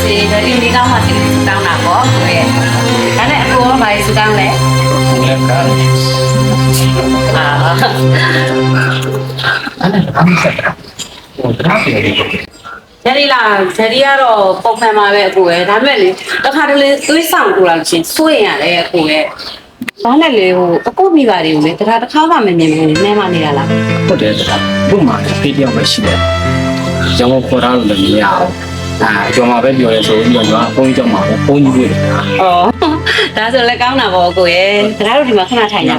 စီဒီနေ့ကောင်းမှစီစူတောင်းတာပေါ့ကိုရဲ့ဒါနဲ့အကိုကဘာစူတောင်းလဲ လည်းကားအာအဲ့ဒါအမှဆက်တာဟိုတရားပြေတယ် ဂျယ်ရီလာဂျယ်ရီကတော့ပုံမှန်ပါပဲအကိုရဲ့ဒါပေမဲ့လေတစ်ခါတလေသွေးဆောင်ကိုလာလို့ရှင်စိုးရင်ရတယ်အကိုရဲ့ဘာနဲ့လေဟိုအကိုမိပါတွေကိုလေတခါတစ်ခါမှမမြင်ဘူးနဲမနေတာလား ဟုတ်တယ်ဆိုတာဘု့မှာဖေးတယောက်ပဲရှိတယ်ကျောင်းခေါ်ထားလို့လည်းမရအောင်ကျောင်းမှာပဲပြောရဲဆိုပြီးတော့ဘုန်းကြီးကျောင်းမှာပဲဘုန်းကြီးတွေ့တယ် ဩဒါဆိုလည်းကောင်းတာပေါ့အကိုရဲ့ဒါတို့ဒီမှာခဏထိုင်ကြပါ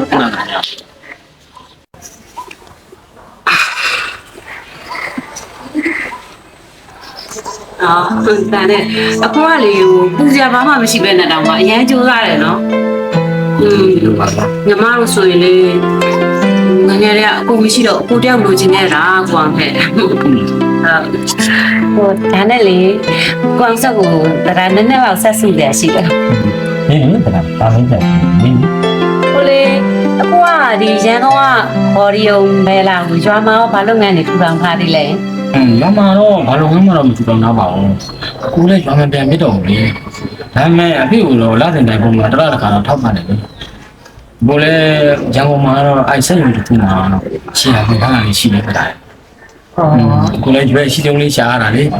အော်ဒါနဲ့အခုကလေပူစရာဘာမှမရှိပဲနဲ့တောင်မှအရန်ကြိုးစားတယ်နော်ဒီလိုပါလား ညီမတို့ဆိုရင်လေငငယ်လေးကအကူမရှိတော့အကူတယောက်လိုချင်နေတာကွာခဲ့ဟုတ်ဟိုဒါနဲ့လေကွန်ဆက်ကိုဒါနည်းနည်းတော့ဆက်စုရရှိတယ် နင်းနေတာတာမင်းတယ်နင်း ဟိုလေအခုကဒီရန်ကုန်ကဘော်ဒီယုံမဲလာကိုရွာမှာဘာလုပ်ငန်းတွေထူထောင်ထားသေးလဲ ရမတော့ဘာလို့မှတော့မထူတော့နားပါဘူးအခုလည်းရွာမပြန်မြစ်တော့ဘူးလေဒါပေမဲ့အဖေကတော့လာတင်တိုင်းပုံမှာတရတခါတော့ထောက်ပါတယ်လေဘိုးလည်းရန်ကုန်မှာတော့အိုက်ဆက်ယူတူမှာတော့ရှင်းရပြထားတာလေးရှိနေကြတယ်ကိုလည်းရွေးရှိတုံးလေးရှားရတာလေ ဒါ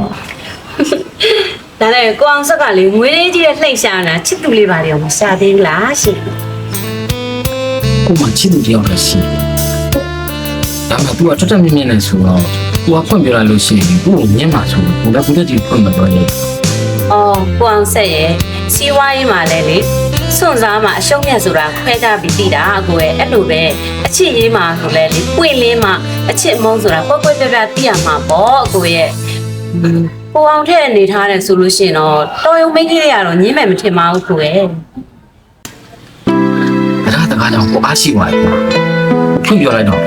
နဲ့ကိုအောင်ဆက်ကလေငွေလေးကြီးတဲ့လှိမ့်ရှာတာချစ်သူလေးပါလေအောင်ရှာသေးလားရှင် ကိုမှချစ်သူတယောက်လည်းရှိဒါမှ तू ကထွက်ထွက်မြင့်မြင့်နဲ့ဆိုတော့ तू ကဖွင့်ပြလိုက်လို့ရှိရင်ကိုကိုမြင်မှာဆိုတော့ကိုလည်းကိုတက်ကြီးဖွင့်မတော့ရဲ့ အော်ကိုအောင်ဆက်ရဲ့စီးဝါးရေးမှာလဲလေစွန့်စားမှာအရှုံးမြတ်ဆိုတာခွဲခြားပြီးသိတာကိုရဲ့အဲ့လိုပဲအချစ်ရေးမှာဆိုလဲလေပွင့်လင်းမှာအချစ်မုန်းဆိုတာပွက်ပွက်ပြပြသိရမှာပေါ့ကိုရဲ့ကိုအောင်ထက်နေထားတယ်ဆိုလို့ရှိရင်တော့တော်ရုံမိန်းကလေးကတော့ညင်းမယ်မထင်ပါဘူးကိုရဲ့ ဒါတကားကြောင့်ကိုအားရှိသွားတယ်ဖွင့်ပြလိုက်တော့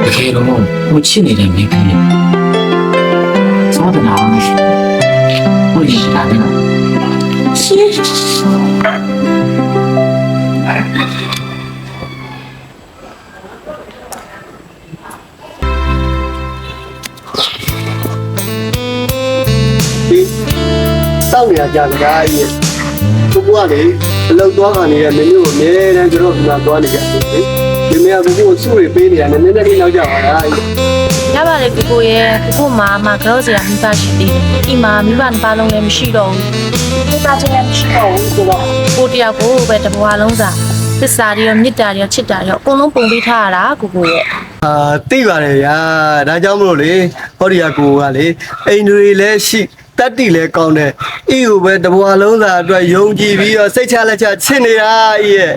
တကယ်တော့ကိုချစ်နေတဲ့မိန်းကလေးသောတနာကိုရှိတာတယ်စောင့်နေရကြတယ်ကားကြီးကိုကလေအလောက်သွားခံနေတဲ့မင်းတို့ကိုအမြဲတမ်းကျွန်တော်ဒီမှာသွားနေကြတယ်လေဒီမြတ်ကိုစုတွေပေးနေရတယ်နည်းနည်းလေးနောက်ကြပါလား ရပါတယ်ကိုရဲ့ကိုမှာကြောက်စရာမိဘရှိသေးတယ်ဒီမှာမိဘနှစ်ပါးလုံးလည်းမရှိတော့ဘူးမိဘချင်းလည်းမရှိတော့ဘူးဆိုတော့ကိုတယောက်ကိုပဲတစ်ဘဝလုံးစာသစ္စာတွေရောမေတ္တာတွေရောချစ်တာတွေရောအကုန်လုံးပုံပေးထားရတာကိုရဲ့ သိပါတယ်ဗျာဒါကြောင့်မလို့လေဟောဒီကကိုကလေအိမ်တွေလည်းရှိတတ်တိလည်းကောင်းတယ်ဤကိုပဲတဘွားလုံးစာအတွက်ယုံကြည်ပြီးတော့စိတ်ချလက်ချချစ်နေတာဤရဲ့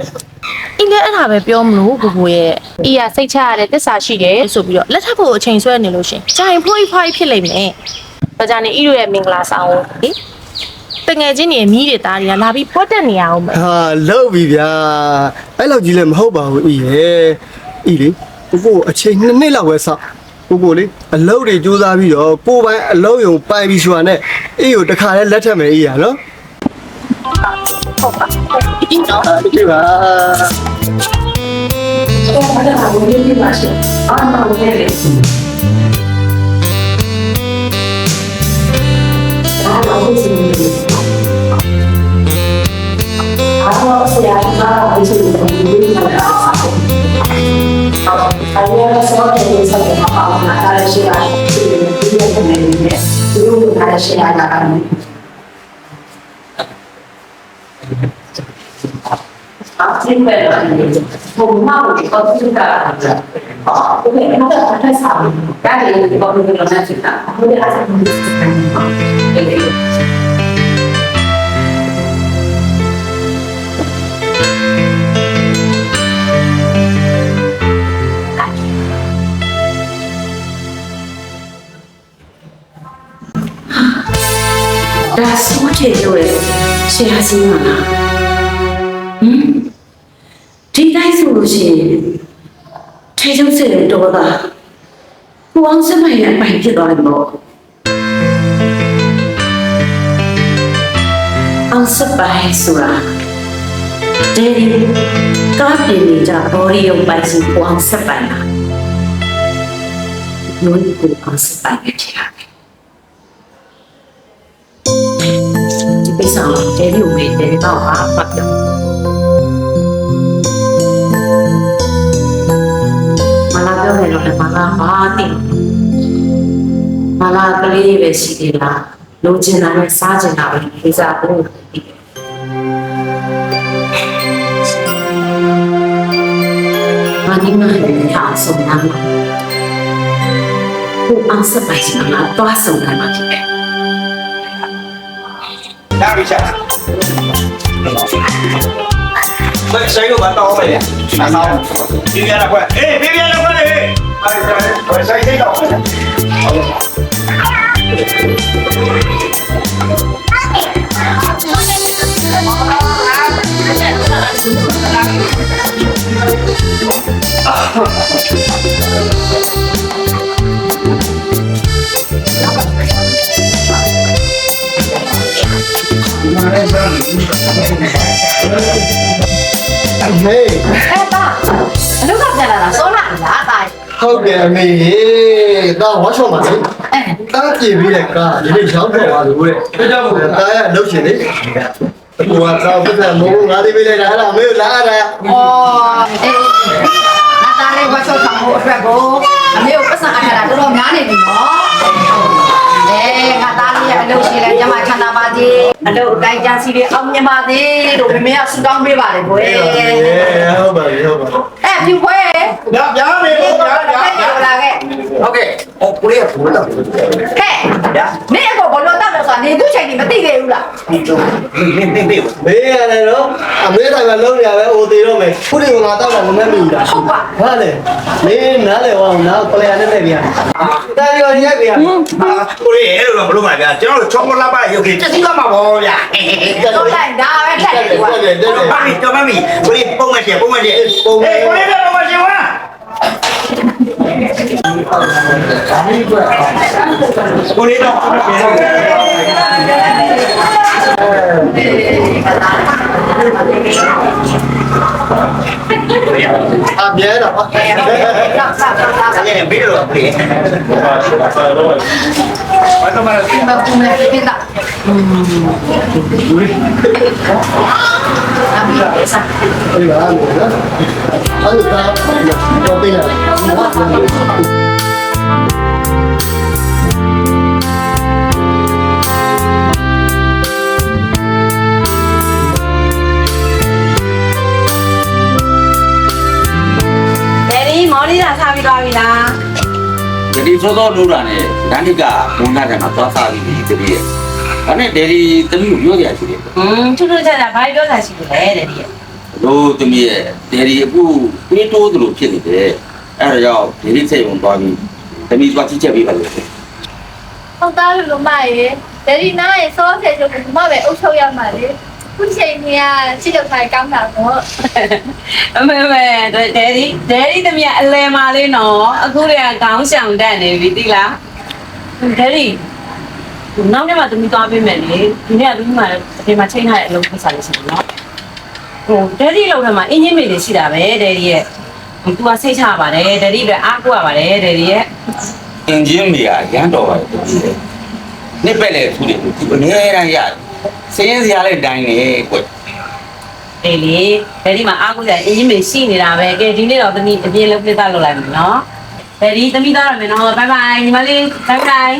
အင်းလည်းအဲ့ဒါပဲပြောမလို့ကိုရဲ့အီးရစိတ်ချရတဲ့သစ္စာရှိတယ်ဆိုပြီးတော့လက်ထပ်ဖို့အချိန်ဆွဲနေလို့ရှင်ဂျိုင်ဖွိဖွိဖြစ်လိမ့်မယ်ဒါကြောင့်နေအီတို့ရဲ့မင်္ဂလာဆောင်ကိုလေတငယ်ချင်းတွေမိတွေသားတွေကလာပြီးဖွက်တက်နေရအောင်မယ် လောက်ပြီဗျာအဲ့လောက်ကြီးလည်းမဟုတ်ပါဘူးဤရဲ့ဤလေကိုအချိန်2နှစ်လောက်ပဲစောက်ကိုလေအလုပ်တွေကြိုးစားပြီးတော့ကိုပိုင်းအလုပ်ရုံပိုင်ပြီးဆိုတာနဲ့အေးကိုတခါလဲလက်ထပ်မယ်အေးရနော်ဟုတ်ပါဒီတော့ဒီပါဘာလဲဘာလို့ဒီမှာရှိအာမလို့လေအားလုံးစုံနေအားလုံးဆရာကဘာလို့ဒီလိုလုပ်နေတာအရင်ကဆောက်တဲ့ဆက်တဲ့အခါမှာအားရရှိတာဒီလိုမျိုးနေနေတယ်ဒီလိုအားရရှိတာကsempre formado de qualificar porque não dá para pensar cara ele de como ele não fica não dá para da sua teoria será assim não ဒီတိုင်းဆိုလို့ရှိရင်ထဲကျုပ်စစ်တယ်တော့တာကိုအောင်စမိုင်းရဲ့အပိုင်ဖြစ်သွားတယ်ပေါ့အောင်စပိုင်ဆိုတာဒီကားပြင်နေကြဘော်ရီယုံပိုင်စီကိုအောင်စပိုင်လားယုံကိုအောင်စပိုင်ဖြစ်တာ ကိစ္စကိုတဲလေးကိုမေးတဲလေးတော့ပါပတ်ပြောမလာပြောနေတော့လည်းမလာပါနဲ့မလာကလေးပဲရှိသေးလားလိုချင်တာနဲ့စားချင်တာပဲကိစ္စကိုမင်းမလည်းရအောင်ဆုံးနာမှာကိုအောင်စပိုင်စမှာတော့ဆုံးတယ်မှာဖြစ်တယ် ဒါပြီးချက်ဘယ်ဆိုင်ကိုကတော့ပဲလေအဆောင်ပြရတော့ကွအေးပြရတော့ကွလေအဲ့ဆိုင်စိတ်တော့ဟေး အဲ့ပါအလုပ်ကပြန်လာတာစောလာလားတာ ဟုတ်တယ်အမေဒါဝါရှော့မှာလေတားပြေးပြီးတဲ့ကားဒီနေ့ရောက်တော့ပါလို့တဲ့ဒါကြောင့်တားရလှုပ်ရှင်လေဟိုကတော့ပတ်သက်မိုးငါးသေးပေးလိုက်တာအဲ့ဒါအမေကိုလာရတာ 哦，哎，那咱那个小仓库说不，没有不上海了，都到哪里去嘛？哎，俺大理六七来，咱们看到吧的，六该家是的，俺们嘛的，都没有适当没吧的不？ ဟုတ်ပါပြီဟုတ်ပါ 哎，不会， ညပြားမေလို့ပြားပြား 有那个， ဟုတ်ကဲ့ဟိုကိုလေးကဘိုးတော့ 嘿，你那个我老大的说，你都钱你们对给有了， ဒီတော့နေ မေးရတယ်နော်အမေတိုင်းမှာလုံးရပဲအိုသေးတော့မယ်ခုဒီကငါတော့မမဲမိဘူးလား 好吧？ ဟာလေမင်းနားလေဝအောင်နားပလေရနဲ့ပြန်တာရီရောရိုက်ပြန် ဟာကိုလေးအဲ့လိုတော့မလုပ်ပါဗျာကျွန်တော်တို့ချောကလက်ပါရုပ်ကြီးတက်စီလာမှာပေါ့ဗျာ 都来拿来看的哇， ပါပြီတော့ပါပြီကိုလေးပုံမှန်ရှင်ပုံမှန်ရှင်ကိုလေးပုံမှန်ရှင်ဝါကိုလေးတော့အမြဲတော့ အဲ့ဘေးတော့ပြေးဘာတော့မလဲ 你们不能随便打，俺们也上。 ဒီပါနော်အဲ့ဒါတော့ပေးလိုက် ဒယ်ဒီမော်နီလာထားပြီးသွားပြီလား ဒီစောစောလို့တာနဲ့ဒန်ဒီကဘုံနာတယ်မှာသွားစားပြီးတပည့်ရဲ့။ဒါနဲ့ဒယ်ဒီသမီးကိုပြောကြရှိတယ် ထူးထူးခြားခြားဘာပြောတာရှိလဲဒယ်ဒီရဲ့ ။လို့သမီးရဲ့ဒယ်ဒီအခုတွေးတိုးသလိုဖြစ်နေတယ်။အဲ့ဒါကြောင့်ဒယ်ဒီစိတ်ဝင်သွားပြီးသမီးသွားကြည့်ချက်ပေးပါလို့ ဟုတ်သားလို့မရေဒယ်ဒီနားရေစောဆယ်ချုပ်ကမပဲအုပ်ချုပ်ရမှာလေခုချိန်ကြီးကချစ်လောက်ထိုင်ကောင်းတာပေါ့ အမေဒယ်ဒီသမီးအလဲမာလေးနော်အခုတည်းကခေါင်းဆောင်တက်နေပြီသိလားဒယ်ဒီနောက်နေ့မှသမီးသွားပေးမယ်လေဒီနေ့ကသမီးမှအပြင်မှာချိန်ထားတဲ့အလုပ်ကိစ္စလေးရှိတယ်နော်ဟိုဒယ်ဒီလောက်ထမှာအင်းကြီးမေလေးရှိတာပဲဒယ်ဒီရဲ့သူကစိတ်ချပါတယ်ဒယ်ဒီပဲအားကိုရပါတယ်ဒယ်ဒီရဲ့ ။အင်ဂျင်မီကရမ်းတော်ပါတယ်သမီးရဲ့။နှစ်ပက်လေထူတယ်သူအနေနဲ့ရတယ်။စရင်စရာလေးတိုင်းနေကွ။ အေးလေဒယ်ဒီမှာအားကိုးစရာအင်းကြီးမေရှိနေတာပဲကဲဒီနေ့တော့သမီးအပြင်လုပ်ပြသလုပ်လိုက်မယ်နော်ဒယ်ဒီသမီးသားရမယ်နော်ဘိုင်ဘိုင်ညီမလေးဘိုင်ဘိုင်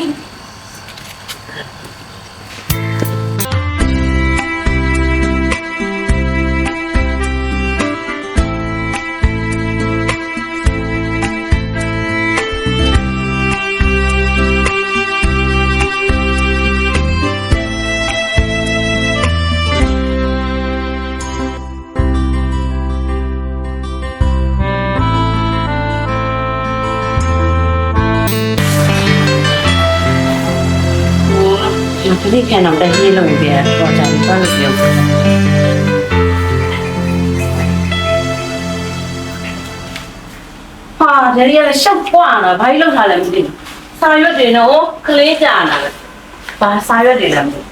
ဒီနေ့ခံတော့တည်းလုံးပြတော့ကြာပြီသွားလို့ပြောဟာဒယ်ဒီကလည်းရှောက်ပွားတာဘာကြီးလောက်ထားလဲမသိဘူးစာရွက်တွေနော်ကလေးကြာတာပဲဘာစာရွက်တွေလဲမသိဘူး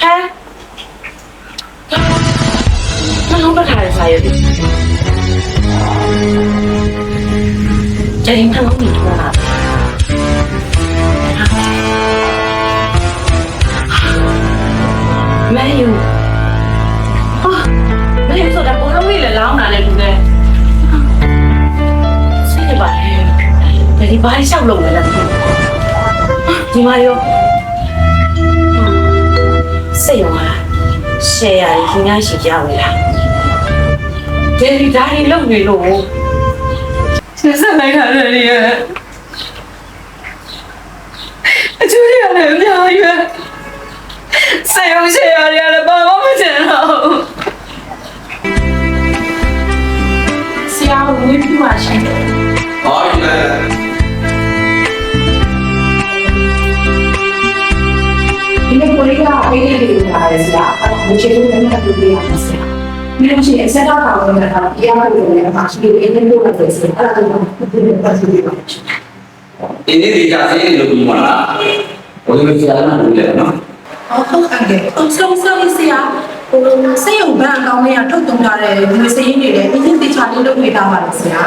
ဟမ်မလုံးတော့ထားတဲ့စာရွက်တွေဒယ်ဒီမှလုံးပြီးထွက်လာတယ် ဘာလျှောက်လုပ်လဲလဲဒီမှာရောစိတ်ရောလားရှယ်ယာကြီးငါရှိကြဝေးလားဒီဒါရီလုပ်နေလို့ဆက်ဆက်လိုက်တာလေအကျိုးရတယ်အများကြီးပဲစိတ်ရောရှယ်ယာတွေကလည်းဘာမှမချင်တော့ဆရာကဝေးပြီးမှရှိတယ် ဟောဒီလေ ဒီနေ့ကိုလေးကပေးနေတယ်ဆိုတာလေဆရာအဲ့ဒီလိုမျိုးလည်းပြရမှာဆရာဒီလိုရှိရင်စက်တော့ကောင်းနေတာကတရားဝင်လည်းမရှိဘူးအင်းတို့လည်းပဲဆရာအဲ့ဒါကိုဒီလိုပတ်စီပါ ဒီနေ့ဒီကြစင်းလို့ပြောမှာလားဘယ်လိုဆရာနာလို့လဲနော် ဟုတ်ကဲ့ဆုံးဆရာဟိုစိတ်ရုံဘန်းအကောင်းလေးကထုတ်တုံထားတဲ့ဒီစရင်တွေလည်းအရင်တေချာလေးလုပ်ပေးထားပါလေဆရာ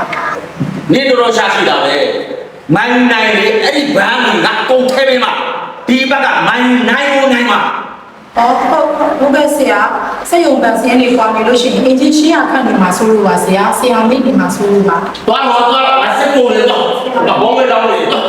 နေတော်ရှာရှိတာပဲမိုင်းနိုင်လေအဲ့ဒီဘန်းကငါကုန်ထဲပေးမှာဒီဘက်ကမိုင်းနိုင်ကိုနိုင်မှာ ဟုတ်ကဲ့ဆရာစိတ်ရုံဘန်းစရင်တွေပေါ်နေလို့ရှိရင်အင်ဂျင်ရှင်းရခန့်နေမှာဆိုလို့ပါဆရာဆရာမိနေမှာဆိုလို့ပါ သွားအစစ်ကိုလေတော့ဘောမဲတောင်းလေတော့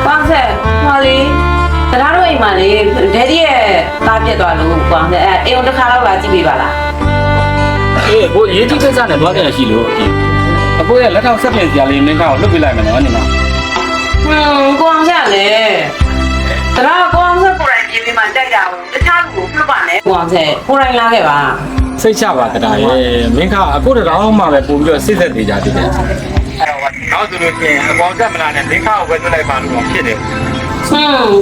ပေါင်းဆက်ဟောလေတရားတို့အိမ်မှာလေဒက်ဒီရဲ့သားပြတ်သွားလို့ပေါင်းဆက်အိမ်တစ်ခါတော့လာကြည့်ပေးပါလား အေးကိုရေးကြည့်ကိစ္စနဲ့တွားတယ်ရှိလို့အကိုရဲ့လက်ထောက်ဆက်ပြင်စရာလေးမင်းကောက်လွတ်ပြလိုက်မယ်နော်ညီမ ကိုအောင်ဆက်လေတရားကိုအောင်ဆက်ကိုယ်တိုင်ပြင်ပြီးမှတိုက်တာကိုတခြားလူကိုပြပါနဲ့ကိုအောင်ဆက်ကိုယ်တိုင်လာခဲ့ပါ စိတ်ချပါတရားရဲ့မင်းကအကိုတတော်မှပဲပို့ပြီးတော့စိတ်သက်သေးကြသေးတယ်နောက်ဆိုလို့ရှိရင်အကောင်တက်မလာနဲ့မင်းကောက်ကိုပဲသွတ်လိုက်ပါလို့ဖြစ်တယ်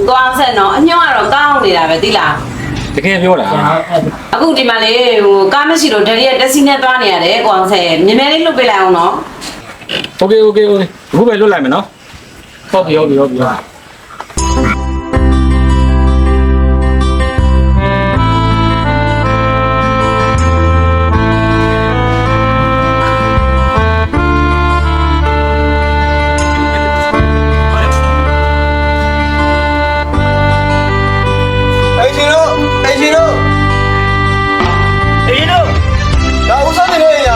ကိုအောင်ဆက်နော်အညောင်းကတော့ကောင်းနေတာပဲသိလား တကယ်ပြောတာ အခုဒီမှာလေဟိုကားမရှိလို့ဒက်ဒီရဲ့တက်စီနဲ့သွားနေရတယ်ကိုအောင်ဆက်မြင်မြင်လေးလွတ်ပေးလိုက်အောင်နော် โอเคအခုပဲလွတ်လိုက်မယ်နော်ဟုတ်ပြီဒါဥစားနေလို့ရ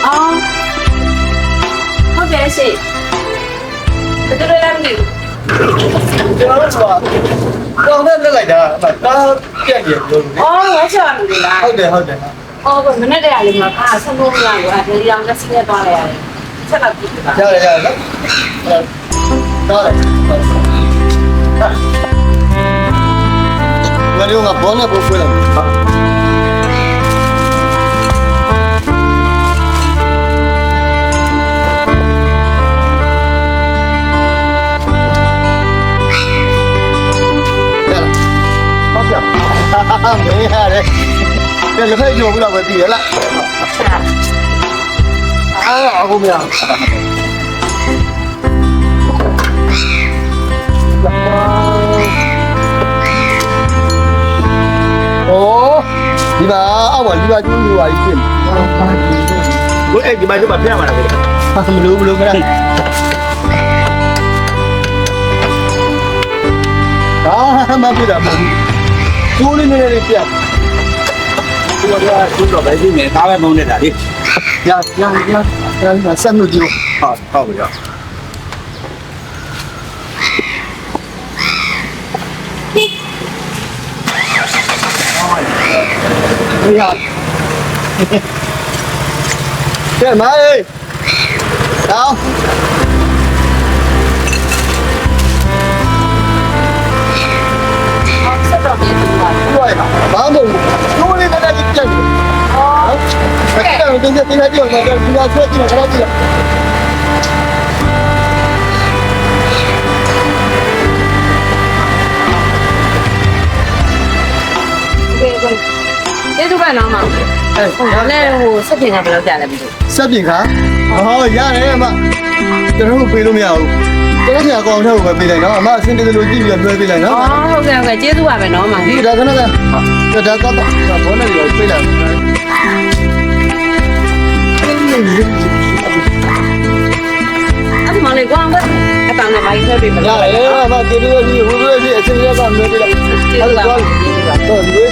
အော်ဟုတ်တယ်ရှိဘယ်လိုလဲမသိဘူး ကျွန်တော်တို့ကတော့တော့တက်လိုက်တာတားပြက်ကြီးလို့ အော်ရောချာလူတွေလား ဟုတ်တယ် အော်မနေ့တည်းကလေးမှာကားဆုံးလို့မရဘူးအဲ့ဒီအောင်လက်စီနဲ့သွားလိုက်ရတယ်ချက်တော့ပြီပါ ရတယ်နော်တော့တယ်ဘယ်လိုငါဘောနဲ့ပို့ဖွေးလိုက်ဟာ没呀嘞，这是太久不了我爹了。啊，后面。哦，你把我你把就有一点。我哎，你把就把骗完了给。他怎么留不留不了？啊，妈不的，ကျိုးလေးနည်းနည်းပြတ်ဒီတော့ကျိုးတော့ပဲဒီနဲ့သားပဲမုန်းနေတာလေရဆက်လို့ကြည့်ဟုတ်ပြီရကဲမိုင်းတောင်းဆက်တော့ပြန်ပါဘာလို့ကျိုးလေးနည်းန ကြီးပြန်တယ်ဟုတ်ကဲ့တင်ကြည့်အောင်ဒီကဆွဲကြည့်တော့ကြည့် ကျေးဇူးပါနော်မောင်ဒါနဲ့ဟိုစက်ပြင်ကဘယ်လောက်ကြာလဲမသိဘူး စက်ပြင်ခါဟောရတယ်အမကျွန်တော်တို့ပေးလို့မရဘူးကျွန်တော်ဆရာကောင်းတဲ့ကိုပဲပေးလိုက်နော်အမအစင်းတည်းလို့ကြည့်ပြီးတော့လွှဲပေးလိုက်နော် အော်ဟုတ်ကဲ့ကျေးဇူးပါပဲနော်မောင် ဒီဒါကနကဒါတော့ဘောနဲ့ရောပေးလိုက် အဲ့ဒီမောင်လေးကွာအကောင်နဲ့မိုင်းဆွဲပေးမ ရ လား တယ်အမဒီလိုကြီးဟိုလိုကြီးအစင်းရကလွှဲပေးလိုက် ကျေးဇူးပါကျေးဇူးပါ တော့ဒီ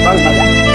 ဘာလဲ